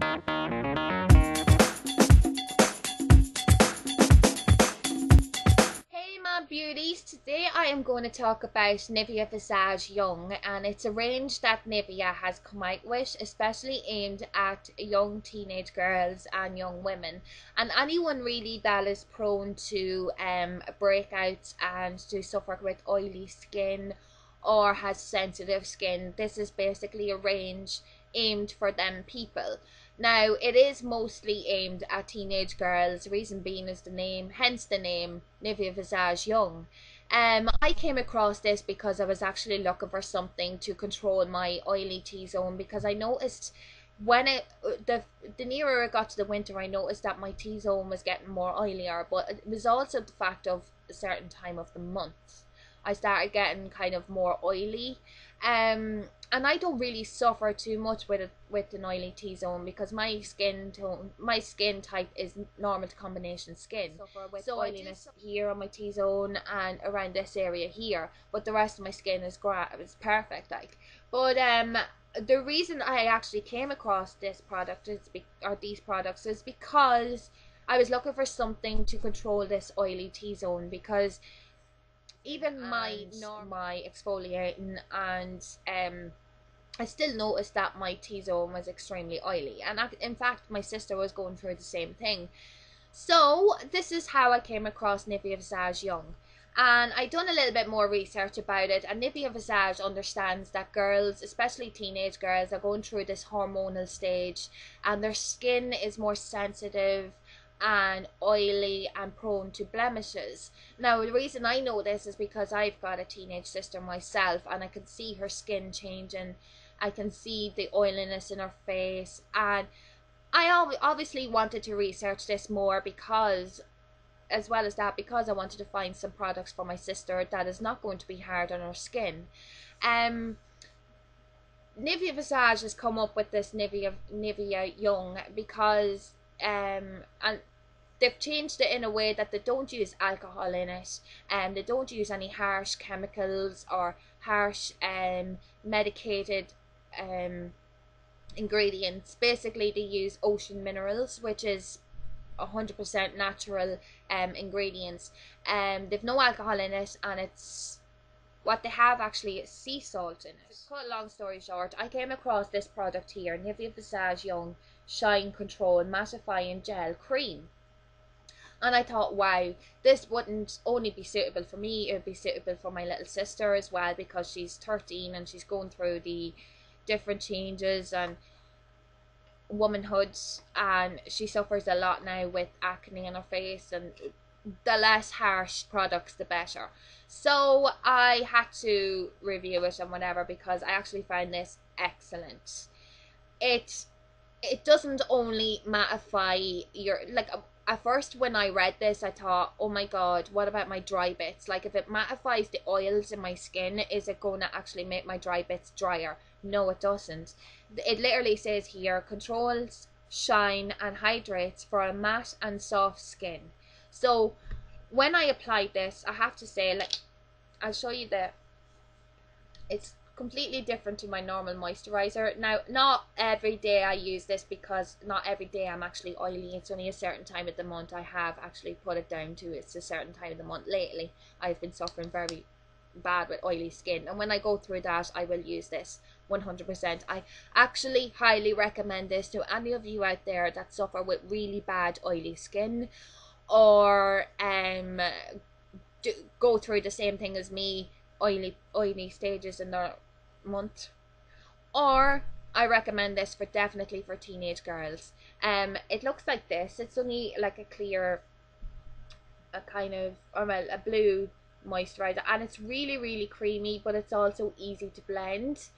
Hey my beauties, today I am going to talk about Nivea Visage Young, and it's a range that Nivea has come out with, especially aimed at young teenage girls and young women, and anyone really that is prone to breakouts and to suffer with oily skin or has sensitive skin. This is basically a range aimed for them people. Now, it is mostly aimed at teenage girls, reason being is the name, hence the name Nivea Visage Young. I came across this because I was actually looking for something to control my oily T-zone, because I noticed when the nearer it got to the winter, I noticed that my T-zone was getting more oilier, but it was also the fact of a certain time of the month I started getting kind of more oily. And I don't really suffer too much with an oily T-zone, because my skin type is normal to combination skin. Suffer with oiliness here on my T-zone and around this area here, but the rest of my skin is perfect, like. But the reason I actually came across these products is because I was looking for something to control this oily T-zone, because even my exfoliating, and I still noticed that my T-zone was extremely oily, and in fact my sister was going through the same thing. So this is how I came across Nivea Visage Young, and I done a little bit more research about it, and Nivea Visage understands that girls, especially teenage girls, are going through this hormonal stage and their skin is more sensitive and oily and prone to blemishes. Now, the reason I know this is because I've got a teenage sister myself, and I can see her skin changing. I can see the oiliness in her face, and I obviously wanted to research this more, because as well as that, because I wanted to find some products for my sister that is not going to be hard on her skin. Nivea Visage has come up with this Nivea Young because and they've changed it in a way that they don't use alcohol in it, and they don't use any harsh chemicals or harsh medicated ingredients. Basically, they use ocean minerals, which is 100% natural ingredients. They've no alcohol in it, and it's what they have actually is sea salt in it. To cut a long story short, I came across this product here, Nivea Visage Young Shine Control Mattifying Gel Cream. And I thought, wow, this wouldn't only be suitable for me, it would be suitable for my little sister as well, because she's 13 and she's going through the different changes and womanhood, and she suffers a lot now with acne on her face, and the less harsh products the better. So I had to review it and whatever, because I actually found this excellent. It doesn't only mattify your, like, at first when I read this I thought, oh my god, what about my dry bits? Like, if it mattifies the oils in my skin, is it going to actually make my dry bits drier? No, it doesn't. It literally says here, controls, shine and hydrates for a matte and soft skin. So when I applied this, I have to say, like, I'll show you it's completely different to my normal moisturizer. Now, not every day I use this, because not every day I'm actually oily. It's only a certain time of the month. I have actually put it down to it's a certain time of the month. Lately I've been suffering very bad with oily skin, and when I go through that, I will use this 100%. I actually highly recommend this to any of you out there that suffer with really bad oily skin, or go through the same thing as me, oily stages in their month. Or I recommend this for definitely for teenage girls. It looks like this. It's only like a clear, a kind of, or well, a blue moisturizer, and it's really creamy, but it's also easy to blend,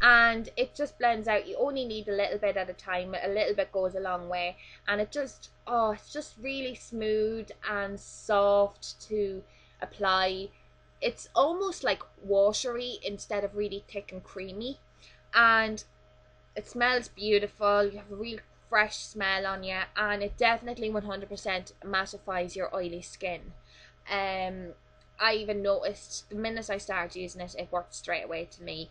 and it just blends out. You only need a little bit at a time. A little bit goes a long way, and it just, oh, it's just really smooth and soft to apply. It's almost like watery instead of really thick and creamy, and it smells beautiful. You have a real fresh smell on you, and it definitely 100% mattifies your oily skin. I even noticed the minute I started using it, it worked straight away to me.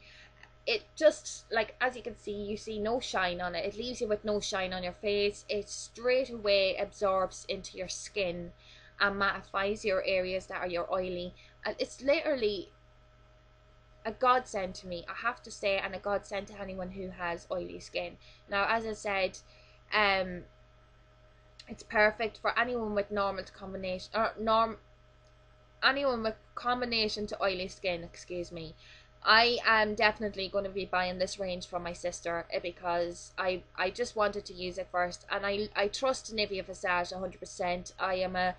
it just, like, as you can see, you see no shine on it. It leaves you with no shine on your face. It straight away absorbs into your skin and mattifies your areas that are your oily. And it's literally a godsend to me, I have to say, and a godsend to anyone who has oily skin. Now, as I said, it's perfect for anyone with normal to combination, or anyone with combination to oily skin, excuse me. I am definitely going to be buying this range for my sister, because I just wanted to use it first, and I trust Nivea Visage 100%. I am a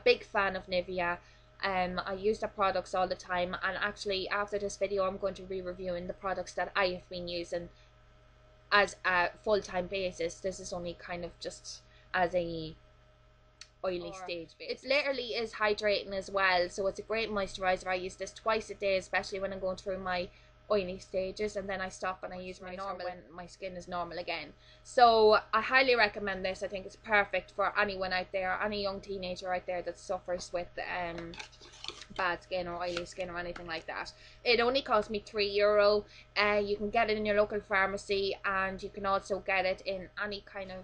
big fan of Nivea. I use their products all the time, and actually after this video I'm going to be reviewing the products that I have been using as a full-time basis. This is only kind of just as a oily stage basis. It literally is hydrating as well, so it's a great moisturizer. I use this twice a day, especially when I'm going through my oily stages, and then I stop and I use my normal when my skin is normal again. So I highly recommend this. I think it's perfect for anyone out there, any young teenager out there that suffers with bad skin or oily skin or anything like that. It only cost me €3. You can get it in your local pharmacy, and you can also get it in any kind of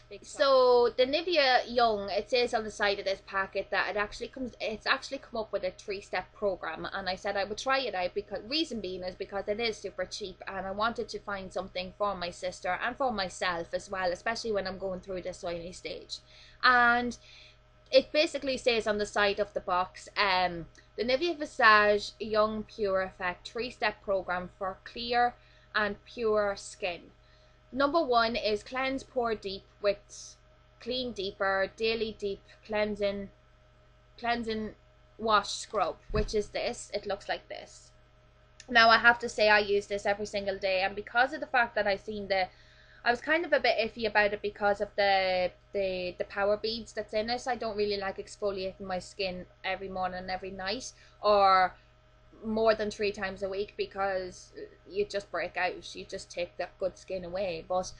big shop. So the Nivea Young, it says on the side of this packet that it's actually come up with a 3-step program, and I said I would try it out, because reason being is because it is super cheap, and I wanted to find something for my sister and for myself as well, especially when I'm going through this oily stage. And it basically says on the side of the box, the Nivea Visage Young Pure Effect 3-step program for clear and pure skin. Number 1 is cleanse, pore deep with clean deeper daily deep cleansing wash scrub, which is this. It looks like this. Now I have to say I use this every single day, and because of the fact that I was kind of a bit iffy about it because of the power beads that's in it. I don't really like exfoliating my skin every morning and every night, or more than 3 times a week, because you just break out. You just take that good skin away. But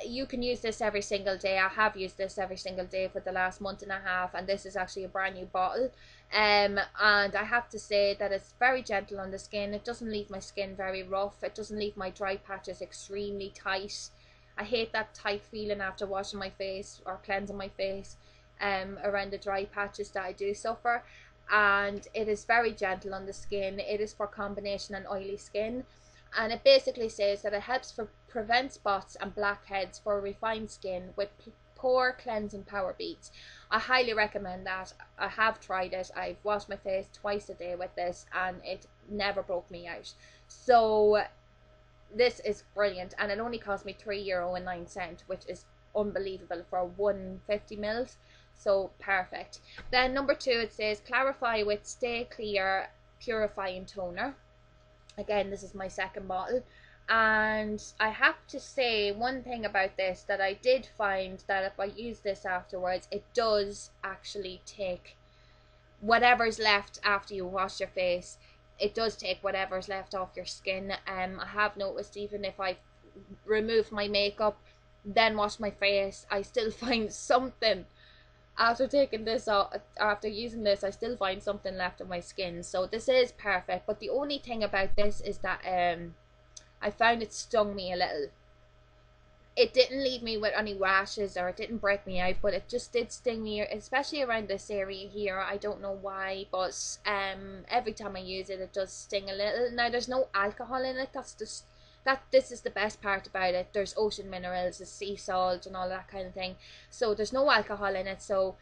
you can use this every single day. I have used this every single day for the last month and a half, and this is actually a brand new bottle. And I have to say that it's very gentle on the skin. It doesn't leave my skin very rough. It doesn't leave my dry patches extremely tight. I hate that tight feeling after washing my face or cleansing my face around the dry patches that I do suffer. And it is very gentle on the skin. It is for combination and oily skin, and it basically says that it helps prevent spots and blackheads for refined skin with pore cleansing power beads. I highly recommend that. I have tried it. I've washed my face twice a day with this, and it never broke me out. So this is brilliant, and it only cost me €3.09, which is unbelievable for 150 mils. So perfect. Then number 2, it says clarify with stay clear purifying toner. Again, this is my second bottle, and I have to say one thing about this, that I did find that if I use this afterwards, it does actually take whatever's left after you wash your face. It does take whatever's left off your skin. I have noticed, even if I remove my makeup, then wash my face, I still find something. After taking this out, after using this, I still find something left on my skin. So this is perfect. But the only thing about this is that I found it stung me a little. It didn't leave me with any rashes, or it didn't break me out, but it just did sting me, especially around this area here. I don't know why, but every time I use it, it does sting a little. Now, there's no alcohol in it. This is the best part about it. There's ocean minerals, there's sea salt and all that kind of thing. So there's no alcohol in it, so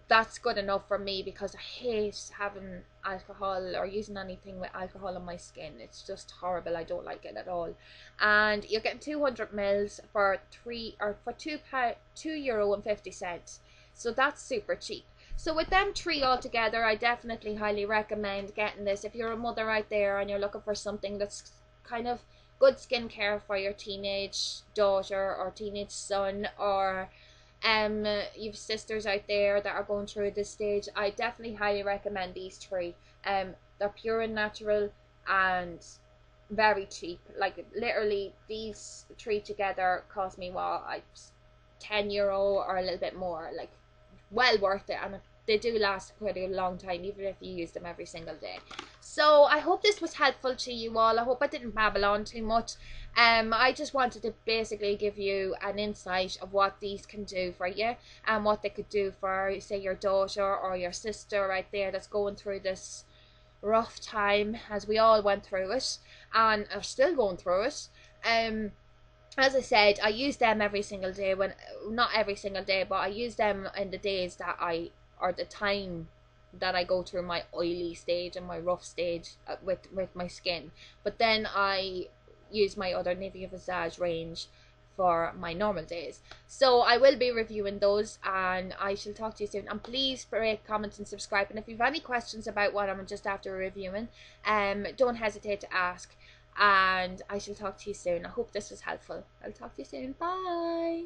that's good enough for me, because I hate having alcohol or using anything with alcohol on my skin. It's just horrible. I don't like it at all. And you're getting 200 mils for €2.50. So that's super cheap. So with them 3 all together, I definitely highly recommend getting this if you're a mother out there and you're looking for something that's kind of good skincare for your teenage daughter or teenage son, or you've sisters out there that are going through this stage. I definitely highly recommend these 3. They're pure and natural and very cheap. Like, literally, these 3 together cost me €10 or a little bit more. Like, well worth it, and they do last quite a long time, even if you use them every single day. So I hope this was helpful to you all. I hope I didn't babble on too much. I just wanted to basically give you an insight of what these can do for you, and what they could do for, say, your daughter or your sister right there that's going through this rough time, as we all went through it and are still going through it. As I said, I use them every single day, when not every single day, but I use them in the days that or the time that I go through my oily stage and my rough stage with my skin. But then I use my other Nivea Visage range for my normal days. So I will be reviewing those, and I shall talk to you soon. And please rate, comment and subscribe, and if you have any questions about what I'm just after reviewing, don't hesitate to ask. And I shall talk to you soon. I hope this was helpful. I'll talk to you soon. Bye.